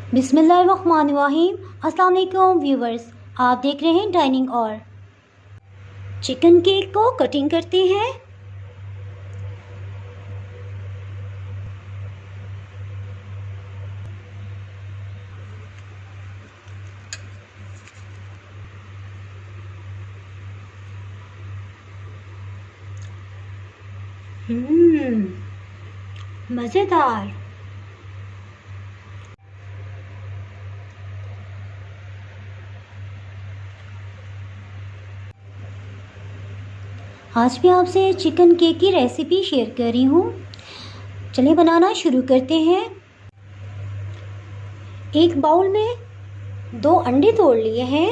बिस्मिल्लाहिर्रहमानिर्रहीम। अस्सलाम वालेकुम व्यूवर्स, आप देख रहे हैं डाइनिंग और चिकन केक को कटिंग करते हैं। मज़ेदार। आज मैं आपसे चिकन केक की रेसिपी शेयर कर रही हूँ। चलिए बनाना शुरू करते हैं। एक बाउल में 2 अंडे तोड़ लिए हैं।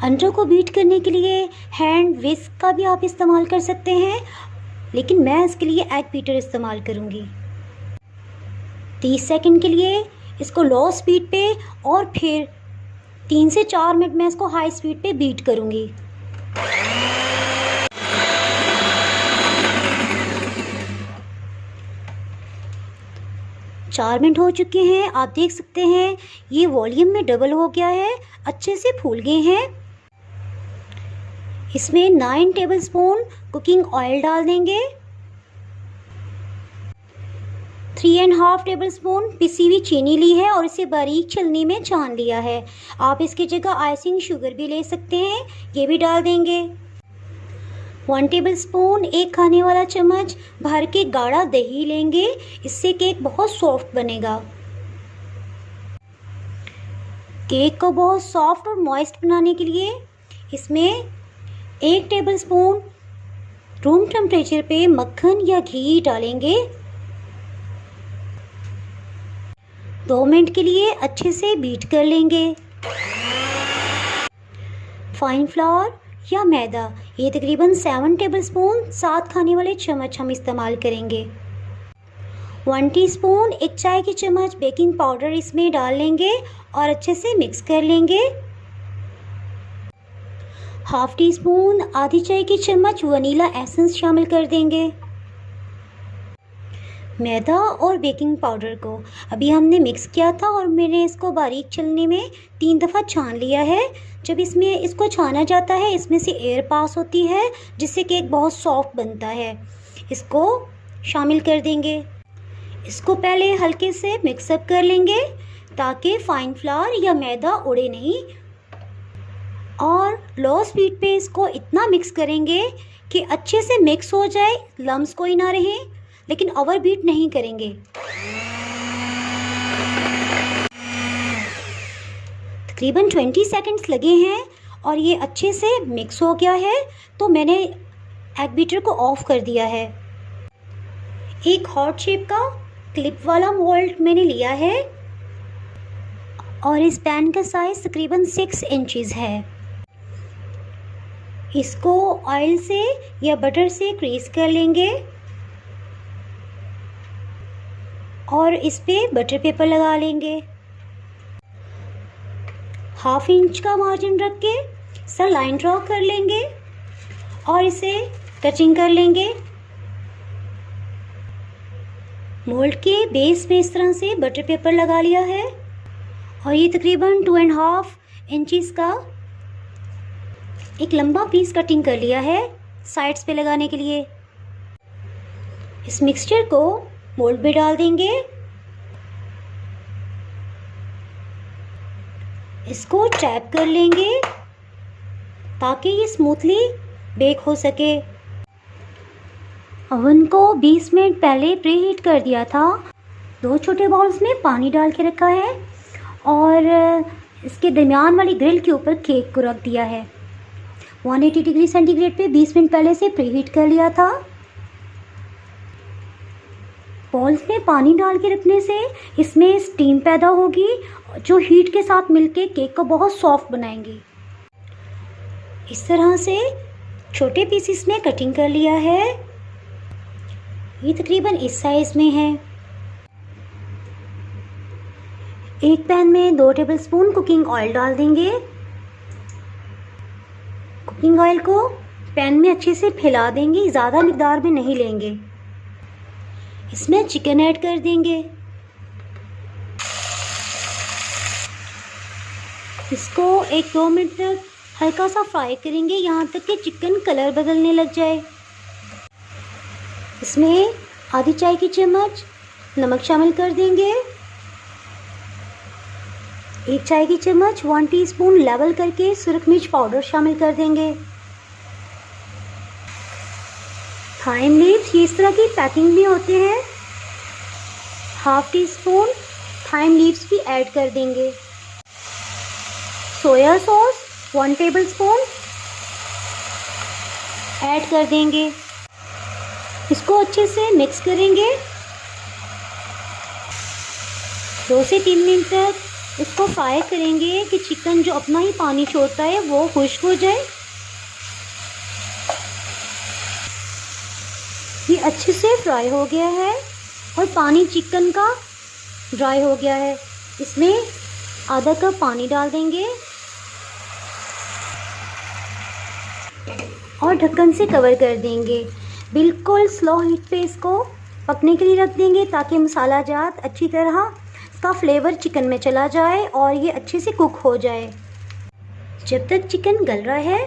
अंडों को बीट करने के लिए हैंड विस्क का भी आप इस्तेमाल कर सकते हैं, लेकिन मैं इसके लिए एग बीटर इस्तेमाल करूँगी। 30 सेकंड के लिए इसको लो स्पीड पे और फिर 3 से 4 मिनट में इसको हाई स्पीड पे बीट करूँगी। चार मिनट हो चुके हैं। आप देख सकते हैं ये वॉल्यूम में डबल हो गया है, अच्छे से फूल गए हैं। इसमें 9 टेबलस्पून कुकिंग ऑयल डाल देंगे। 3.5 टेबलस्पून पिसी हुई चीनी ली है और इसे बारीक छलनी में छान लिया है। आप इसकी जगह आइसिंग शुगर भी ले सकते हैं, ये भी डाल देंगे। 1 टेबलस्पून, 1 खाने वाला चम्मच भर के गाढ़ा दही लेंगे, इससे केक बहुत सॉफ्ट बनेगा। केक को बहुत सॉफ्ट और मॉइस्ट बनाने के लिए इसमें 1 टेबलस्पून रूम टेम्परेचर पे मक्खन या घी डालेंगे। 2 मिनट के लिए अच्छे से बीट कर लेंगे। फाइन फ्लावर या मैदा, ये तकरीबन 7 टेबलस्पून 7 खाने वाले चम्मच हम इस्तेमाल करेंगे। 1 टीस्पून, 1 चाय की चम्मच बेकिंग पाउडर इसमें डाल लेंगे और अच्छे से मिक्स कर लेंगे। हाफ टी स्पून, आधी चाय की चम्मच वनीला एसेंस शामिल कर देंगे। मैदा और बेकिंग पाउडर को अभी हमने मिक्स किया था और मैंने इसको बारीक छलनी में 3 दफ़ा छान लिया है। जब इसमें इसको छाना जाता है इसमें से एयर पास होती है, जिससे केक बहुत सॉफ्ट बनता है। इसको शामिल कर देंगे। इसको पहले हल्के से मिक्सअप कर लेंगे ताकि फाइन फ्लावर या मैदा उड़े नहीं, और लो स्पीड पे इसको इतना मिक्स करेंगे कि अच्छे से मिक्स हो जाए, लम्स कोई ना रहे, लेकिन ओवर बीट नहीं करेंगे। तकरीबन 20 सेकंड्स लगे हैं और ये अच्छे से मिक्स हो गया है, तो मैंने एग बीटर को ऑफ कर दिया है। एक हॉट शेप का क्लिप वाला मोल्ड मैंने लिया है और इस पैन का साइज तकरीबन 6 इंचेस है। इसको ऑयल से या बटर से ग्रीस कर लेंगे और इस पे बटर पेपर लगा लेंगे। 1/2 इंच का मार्जिन रख के सर लाइन ड्रॉ कर लेंगे और इसे टचिंग कर लेंगे। मोल्ड के बेस में इस तरह से बटर पेपर लगा लिया है और ये तकरीबन 2.5 इंचेस का एक लंबा पीस कटिंग कर लिया है साइड्स पे लगाने के लिए। इस मिक्सचर को मोल्ड में डाल देंगे। इसको टैप कर लेंगे ताकि ये स्मूथली बेक हो सके। ओवन को 20 मिनट पहले प्री हीट कर दिया था। 2 छोटे बाउल्स में पानी डाल के रखा है और इसके दरमियान वाली ग्रिल के ऊपर केक को रख दिया है। 180 डिग्री सेंटीग्रेड पे 20 मिनट पहले से प्री हीट कर लिया था। बॉल्स में पानी डाल के रखने से इसमें स्टीम पैदा होगी जो हीट के साथ मिलके केक को बहुत सॉफ्ट बनाएंगी। इस तरह से छोटे पीसेस में कटिंग कर लिया है। ये तकरीबन इस साइज में है। एक पैन में 2 टेबलस्पून कुकिंग ऑयल डाल देंगे। कुकिंग ऑयल को पैन में अच्छे से फैला देंगे, ज़्यादा मिकदार में नहीं लेंगे। इसमें चिकन ऐड कर देंगे। इसको 1-2 मिनट तक हल्का सा फ्राई करेंगे, यहाँ तक कि चिकन कलर बदलने लग जाए। इसमें आधी चाय की चम्मच नमक शामिल कर देंगे, 1 चाय की चम्मच 1 टीस्पून लेवल करके सुरख मिर्च पाउडर शामिल कर देंगे। थाइम लीव्स, ये इस तरह की पैकिंग में होते हैं, 1/2 टीस्पून थाइम लीव्स भी ऐड कर देंगे। सोया सॉस 1 टेबलस्पून ऐड कर देंगे। इसको अच्छे से मिक्स करेंगे, 2 से 3 मिनट तक इसको फ्राई करेंगे कि चिकन जो अपना ही पानी छोड़ता है वो खुश्क हो जाए। ये अच्छे से फ्राई हो गया है और पानी चिकन का ड्राई हो गया है। इसमें आधा कप पानी डाल देंगे और ढक्कन से कवर कर देंगे। बिल्कुल स्लो हीट पे इसको पकने के लिए रख देंगे ताकि मसाला जात अच्छी तरह इसका फ्लेवर चिकन में चला जाए और ये अच्छे से कुक हो जाए। जब तक चिकन गल रहा है,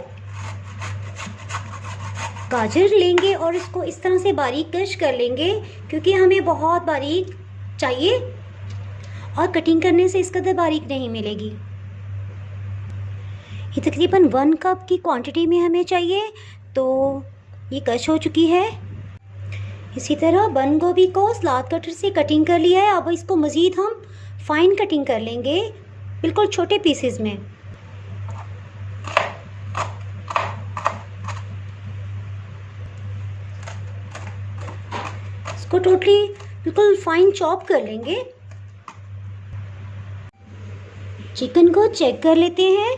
गाजर लेंगे और इसको इस तरह से बारीक कश कर लेंगे, क्योंकि हमें बहुत बारीक चाहिए और कटिंग करने से इस कदर बारीक नहीं मिलेगी। ये तकरीबन 1 कप की क्वांटिटी में हमें चाहिए, तो ये कश हो चुकी है। इसी तरह बंद गोभी को सलाद कटर से कटिंग कर लिया है। अब इसको मज़ीद हम फाइन कटिंग कर लेंगे, बिल्कुल छोटे पीसेस में। इसको टोटली बिल्कुल फाइन चॉप कर लेंगे। चिकन को चेक कर लेते हैं,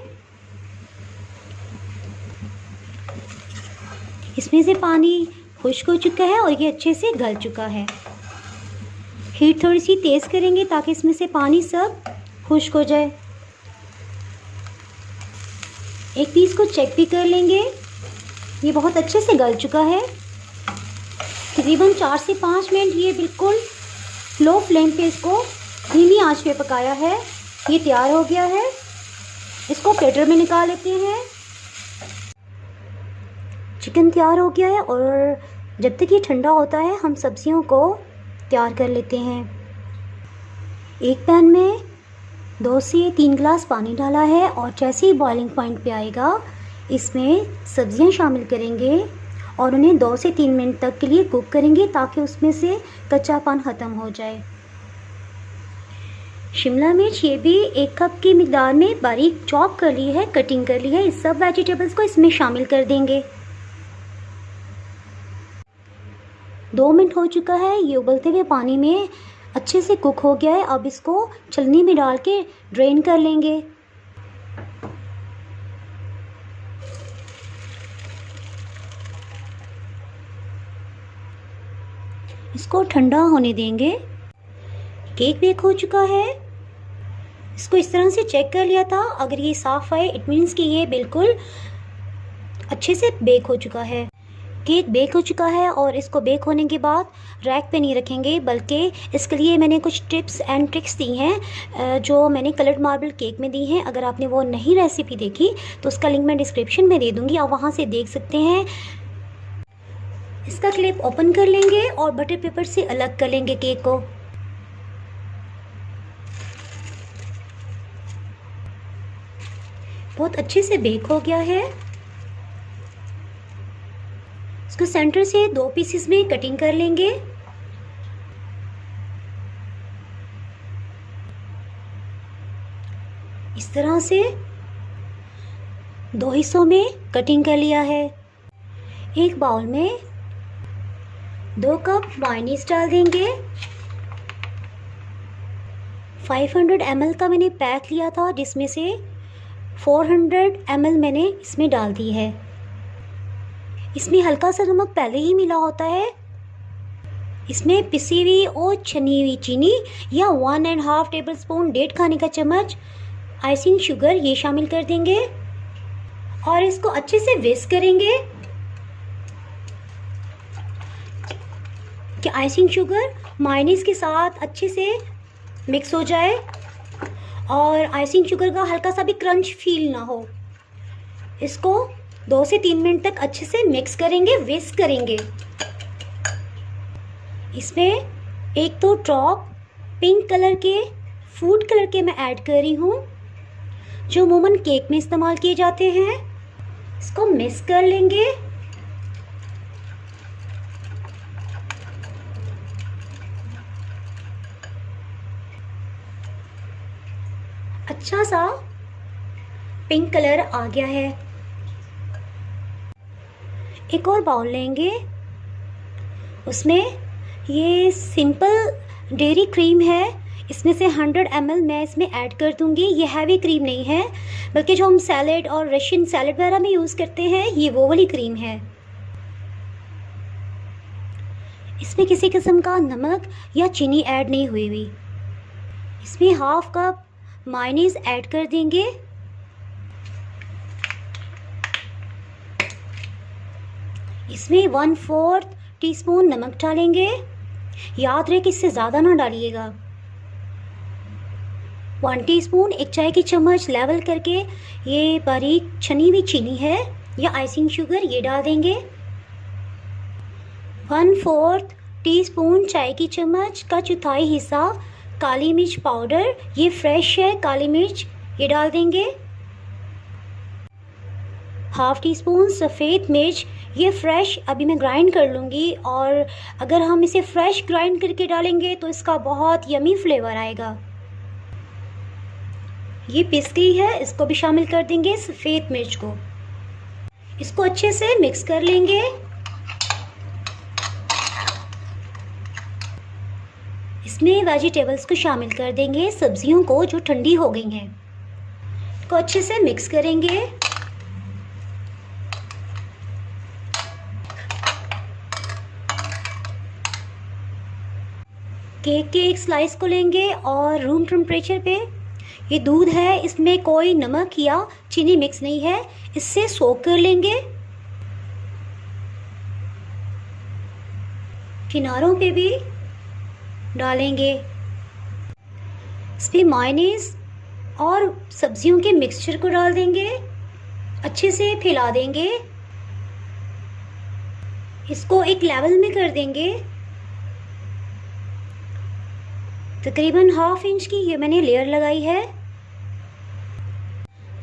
इसमें से पानी खुश्क हो चुका है और ये अच्छे से गल चुका है। हीट थोड़ी सी तेज़ करेंगे ताकि इसमें से पानी सब खुश्क हो जाए। एक पीस को चेक भी कर लेंगे, ये बहुत अच्छे से गल चुका है। तकरीबन 4 से 5 मिनट ये बिल्कुल लो फ्लेम पे इसको धीमी आंच पे पकाया है। ये तैयार हो गया है, इसको प्लेटर में निकाल लेते हैं। चिकन तैयार हो गया है और जब तक ये ठंडा होता है हम सब्जियों को तैयार कर लेते हैं। एक पैन में 2 से 3 गिलास पानी डाला है और जैसे ही बॉइलिंग पॉइंट पे आएगा इसमें सब्जियां शामिल करेंगे और उन्हें 2 से 3 मिनट तक के लिए कुक करेंगे ताकि उसमें से कच्चापन ख़त्म हो जाए। शिमला मिर्च ये भी 1 कप की मिकदार में बारीक चॉप कर ली है, कटिंग कर ली है। इस सब वेजिटेबल्स को इसमें शामिल कर देंगे। 2 मिनट हो चुका है, ये उबलते हुए पानी में अच्छे से कुक हो गया है। अब इसको छलनी में डाल के ड्रेन कर लेंगे। इसको ठंडा होने देंगे। केक बेक हो चुका है, इसको इस तरह से चेक कर लिया था। अगर ये साफ़ है इट मीन्स कि ये बिल्कुल अच्छे से बेक हो चुका है। केक बेक हो चुका है और इसको बेक होने के बाद रैक पे नहीं रखेंगे, बल्कि इसके लिए मैंने कुछ टिप्स एंड ट्रिक्स दी हैं जो मैंने कलर्ड मार्बल केक में दी हैं। अगर आपने वो नहीं रेसिपी देखी तो उसका लिंक मैं डिस्क्रिप्शन में दे दूँगी, आप वहाँ से देख सकते हैं। इसका क्लिप ओपन कर लेंगे और बटर पेपर से अलग कर लेंगे केक को। बहुत अच्छे से बेक हो गया है। इसको सेंटर से 2 पीसेस में कटिंग कर लेंगे। इस तरह से 2 हिस्सों में कटिंग कर लिया है। एक बाउल में 2 कप मायोनीज डाल देंगे। 500 ml का मैंने पैक लिया था, जिसमें से 400 ml मैंने इसमें डाल दी है। इसमें हल्का सा नमक पहले ही मिला होता है। इसमें पिसी हुई और छनी हुई चीनी या 1.5 टेबलस्पून 1.5 खाने का चम्मच आइसिंग शुगर ये शामिल कर देंगे और इसको अच्छे से विस्क करेंगे कि आइसिंग शुगर मायोनीज के साथ अच्छे से मिक्स हो जाए और आइसिंग शुगर का हल्का सा भी क्रंच फील ना हो। इसको 2 से 3 मिनट तक अच्छे से मिक्स करेंगे, विस्क करेंगे। इसमें 1-2 ड्रॉप पिंक कलर के, फूड कलर के मैं ऐड कर रही हूँ, जो अमूमन केक में इस्तेमाल किए जाते हैं। इसको मिक्स कर लेंगे। अच्छा सा पिंक कलर आ गया है। एक और बाउल लेंगे, उसमें ये सिंपल डेयरी क्रीम है, इसमें से 100 ml मैं इसमें ऐड कर दूंगी। ये हैवी क्रीम नहीं है, बल्कि जो हम सैलेड और रशियन सैलेड वगैरह में यूज़ करते हैं, ये वो वाली क्रीम है। इसमें किसी किस्म का नमक या चीनी ऐड नहीं हुई हुई। इसमें 1/2 कप मायोनीज़ ऐड कर देंगे। इसमें 1/4 टीस्पून नमक डालेंगे। याद रहे कि इससे ज़्यादा ना डालिएगा। 1 टीस्पून, 1 चाय की चम्मच लेवल करके ये बारीक छनी हुई चीनी है या आइसिंग शुगर, ये डाल देंगे। 1/4 टीस्पून चाय की चम्मच का चौथाई हिस्सा काली मिर्च पाउडर, ये फ्रेश है काली मिर्च, ये डाल देंगे। 1/2 टीस्पून सफ़ेद मिर्च, ये फ्रेश अभी मैं ग्राइंड कर लूँगी, और अगर हम इसे फ्रेश ग्राइंड करके डालेंगे तो इसका बहुत यमी फ्लेवर आएगा। ये पिस गई है, इसको भी शामिल कर देंगे सफ़ेद मिर्च को। इसको अच्छे से मिक्स कर लेंगे। इसमें वेजिटेबल्स को शामिल कर देंगे, सब्जियों को जो ठंडी हो गई हैं। इसको अच्छे से मिक्स करेंगे। केक के एक स्लाइस को लेंगे और रूम टेम्परेचर पे, ये दूध है, इसमें कोई नमक या चीनी मिक्स नहीं है, इससे सोक कर लेंगे। किनारों पे भी डालेंगे। इसमें मायोनीज़ और सब्जियों के मिक्सचर को डाल देंगे, अच्छे से फैला देंगे। इसको एक लेवल में कर देंगे। तकरीबन 1/2 इंच की ये मैंने लेयर लगाई है।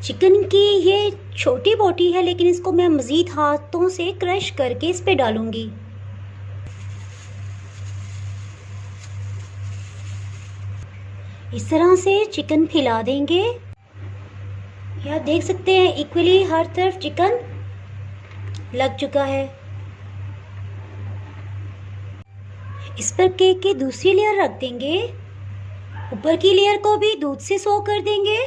चिकन की ये छोटी बोटी है, लेकिन इसको मैं मज़ीद हाथों से क्रश करके इस पे डालूंगी। इस तरह से चिकन फैला देंगे। आप देख सकते हैं इक्वली हर तरफ चिकन लग चुका है। इस पर केक की दूसरी लेयर रख देंगे। ऊपर की लेयर को भी दूध से सोक कर देंगे।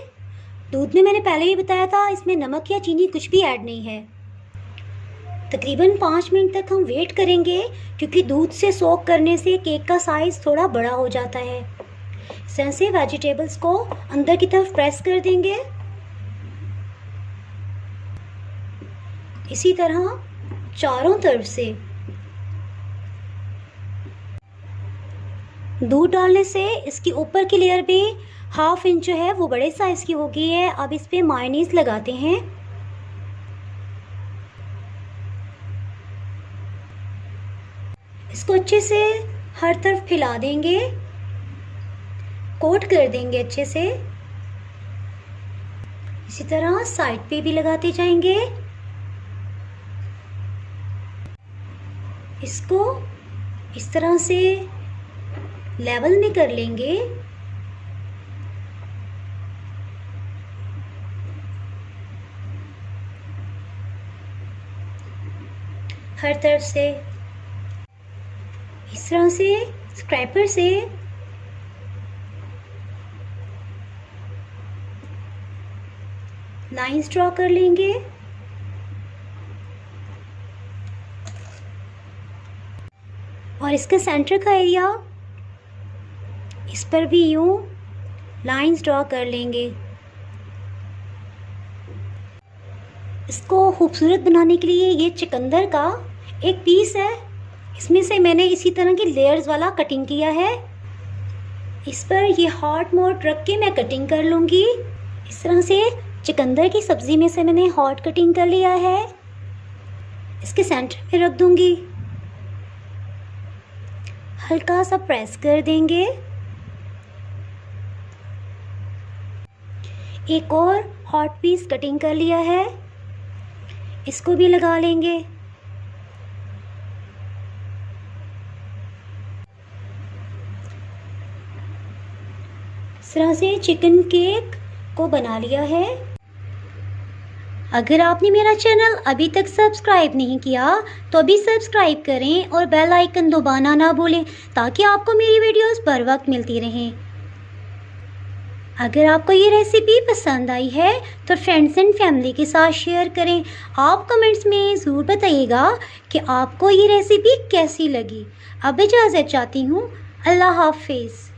दूध में मैंने पहले ही बताया था, इसमें नमक या चीनी कुछ भी ऐड नहीं है। तकरीबन 5 मिनट तक हम वेट करेंगे, क्योंकि दूध से सोक करने से केक का साइज़ थोड़ा बड़ा हो जाता है। इस तरह से वेजिटेबल्स को अंदर की तरफ प्रेस कर देंगे। इसी तरह चारों तरफ से। दूध डालने से इसकी ऊपर की लेयर भी 1/2 इंच जो है वो बड़े साइज़ की हो गई है। अब इस पे मायोनीज़ लगाते हैं। इसको अच्छे से हर तरफ फैला देंगे, कोट कर देंगे अच्छे से। इसी तरह साइड पे भी लगाते जाएंगे। इसको इस तरह से लेवल में कर लेंगे। हर तरफ से इस तरह से स्क्रैपर से लाइंस ड्रॉ कर लेंगे। और इसके सेंटर का एरिया, इस पर भी यूं लाइंस ड्रॉ कर लेंगे। इसको खूबसूरत बनाने के लिए ये चुकंदर का एक पीस है, इसमें से मैंने इसी तरह की लेयर्स वाला कटिंग किया है। इस पर ये हॉट मोड रख के मैं कटिंग कर लूँगी। इस तरह से चुकंदर की सब्ज़ी में से मैंने हॉट कटिंग कर लिया है। इसके सेंटर में रख दूँगी, हल्का सा प्रेस कर देंगे। एक और हॉट पीस कटिंग कर लिया है, इसको भी लगा लेंगे। इस तरह से चिकन केक को बना लिया है। अगर आपने मेरा चैनल अभी तक सब्सक्राइब नहीं किया तो अभी सब्सक्राइब करें और बेल आइकन दबाना ना भूलें ताकि आपको मेरी वीडियोस बर वक्त मिलती रहें। अगर आपको ये रेसिपी पसंद आई है तो फ्रेंड्स एंड फैमिली के साथ शेयर करें। आप कमेंट्स में ज़रूर बताइएगा कि आपको ये रेसिपी कैसी लगी। अब इजाज़त चाहती हूँ। अल्लाह हाफिज़।